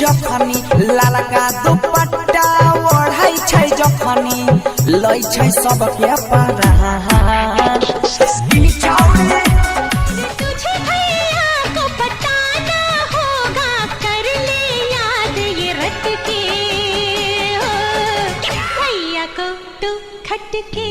जखनी लालका दुपट्टा ओढ़ै छै जखनी लै छै सबके परान तुझे भैया को बताना होगा कर ले याद ये रट के भैया को तू खटके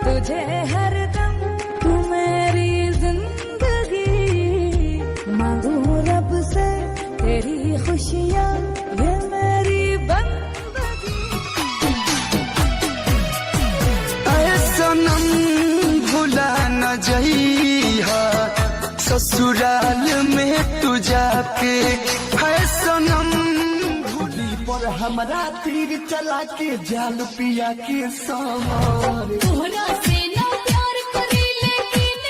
तुझे हरदम तू मेरी जिंदगी मांगू रब से तेरी खुशियाँ ये मेरी बंदगी ऐ सनम भुला न जइहा ससुराल में तू जाके है सनम भूली पर हमरा तीर चला के जाल पिया के सामान तोहरा से ना प्यार करी लेकिन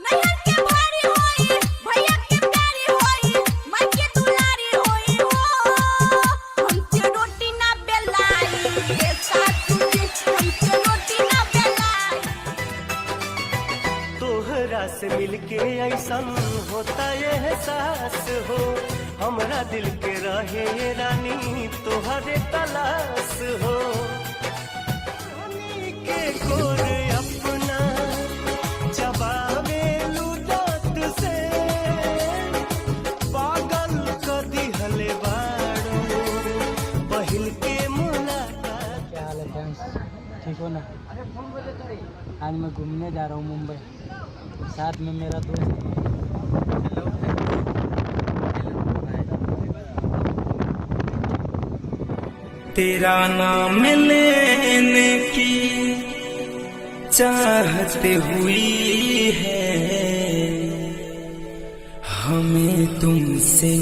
नैहर के भारी होई भैया के प्यारी होई मां के दुलारी होई हो हमके रोटी ना बेलाई ये सासू जी हमके रोटी ना बेलाई तोहरा से मिलके ऐसन होता ये एहसास हो हमरा दिल के रहे ये रानी तोहरे तलाश हो रानी के गोर अपना जबावे लुदत से पागल कर दिहले बाड़ो पहिल के मुलाकात। क्या हाल है फ्रेंड्स, ठीक हो ना? आज मैं घूमने जा रहा हूँ मुंबई, साथ में मेरा दोस्त। तेरा नाम लेने की चाहते हुई है हमें तुमसे